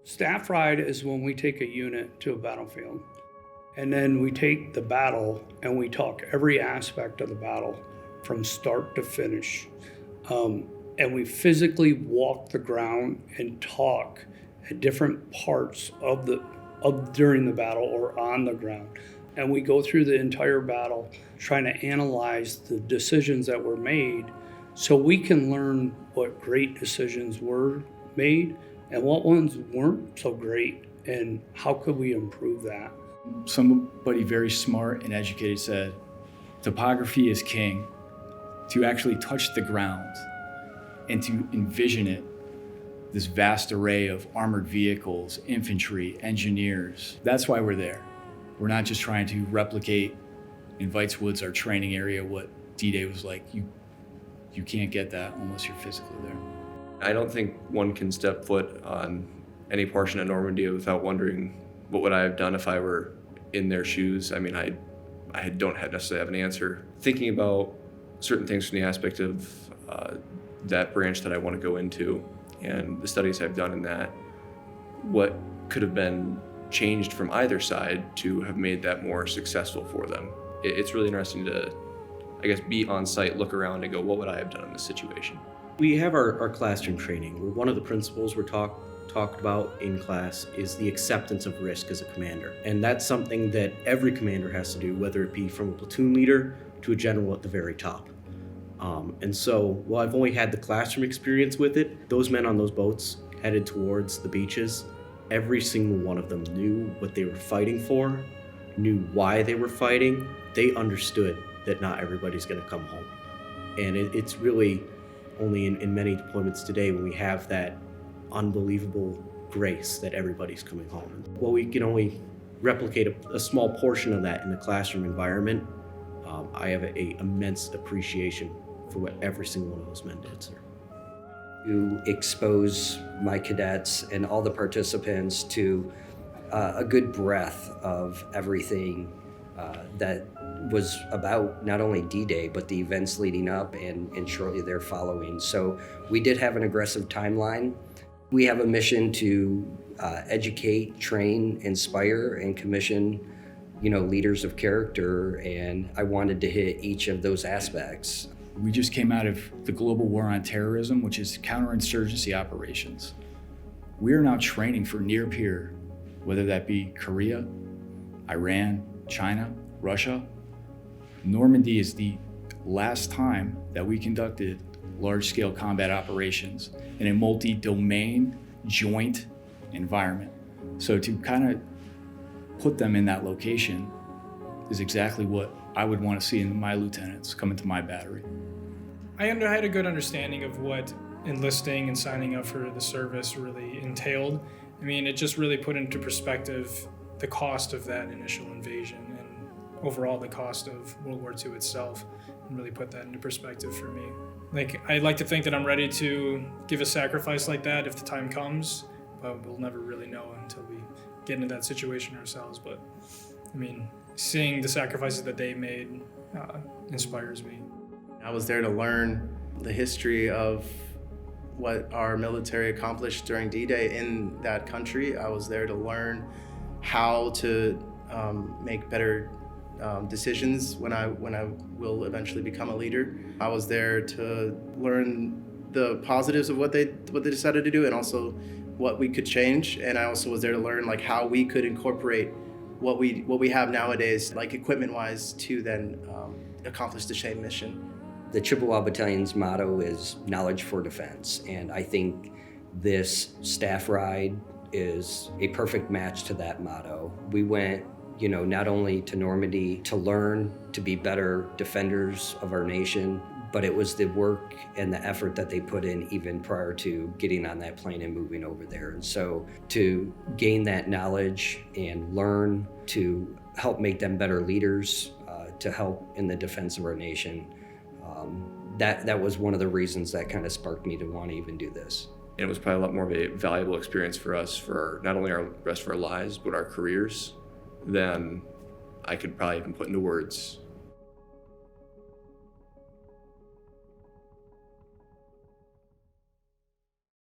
Staff ride is when we take a unit to a battlefield, and then we take the battle and we talk every aspect of the battle from start to finish. And we physically walk the ground and talk at different parts of during the battle or on the ground. And we go through the entire battle trying to analyze the decisions that were made so we can learn what great decisions were made and what ones weren't so great and how could we improve that. Somebody very smart and educated said, topography is king. To actually touch the ground and to envision it, this vast array of armored vehicles, infantry, engineers, that's why we're there. We're not just trying to replicate in Vites Woods, our training area, what D-Day was like. You can't get that unless you're physically there. I don't think one can step foot on any portion of Normandy without wondering what would I have done if I were in their shoes. I mean, I don't necessarily have an answer. Thinking about certain things from the aspect of that branch that I want to go into and the studies I've done in that, what could have been changed from either side to have made that more successful for them. It's really interesting to, I guess, be on site, look around and go, what would I have done in this situation? We have our classroom training. One of the principles we're talked about in class is the acceptance of risk as a commander. And that's something that every commander has to do, whether it be from a platoon leader to a general at the very top. And so, while I've only had the classroom experience with it, those men on those boats headed towards the beaches, every single one of them knew what they were fighting for, knew why they were fighting. They understood that not everybody's going to come home. And it's really only in many deployments today when we have that unbelievable grace that everybody's coming home. Well, we can only replicate a small portion of that in the classroom environment. I have a immense appreciation for what every single one of those men did, sir. To expose my cadets and all the participants to a good breadth of everything that was about not only D-Day, but the events leading up and shortly there following. So we did have an aggressive timeline. We have a mission to educate, train, inspire, and commission leaders of character, and I wanted to hit each of those aspects. We just came out of the global war on terrorism, which is counterinsurgency operations. We are now training for near peer, whether that be Korea, Iran, China, Russia. Normandy is the last time that we conducted large-scale combat operations in a multi-domain, joint environment. So to kind of put them in that location is exactly what I would want to see in my lieutenants come into my battery. I had a good understanding of what enlisting and signing up for the service really entailed. I mean, it just really put into perspective the cost of that initial invasion and overall the cost of World War II itself, and really put that into perspective for me. I'd like to think that I'm ready to give a sacrifice like that if the time comes, but we'll never really know until we get into that situation ourselves. But I mean, seeing the sacrifices that they made inspires me. I was there to learn the history of what our military accomplished during D-Day in that country. I was there to learn how to make better decisions when I will eventually become a leader. I was there to learn the positives of what they decided to do and also what we could change. And I also was there to learn how we could incorporate what we have nowadays, equipment-wise, to then accomplish the same mission. The Chippewa Battalion's motto is knowledge for defense, and I think this staff ride is a perfect match to that motto. We went, not only to Normandy to learn to be better defenders of our nation, but it was the work and the effort that they put in even prior to getting on that plane and moving over there. And so to gain that knowledge and learn to help make them better leaders, to help in the defense of our nation, that was one of the reasons that kind of sparked me to want to even do this. And it was probably a lot more of a valuable experience for us for not only our rest of our lives, but our careers than I could probably even put into words.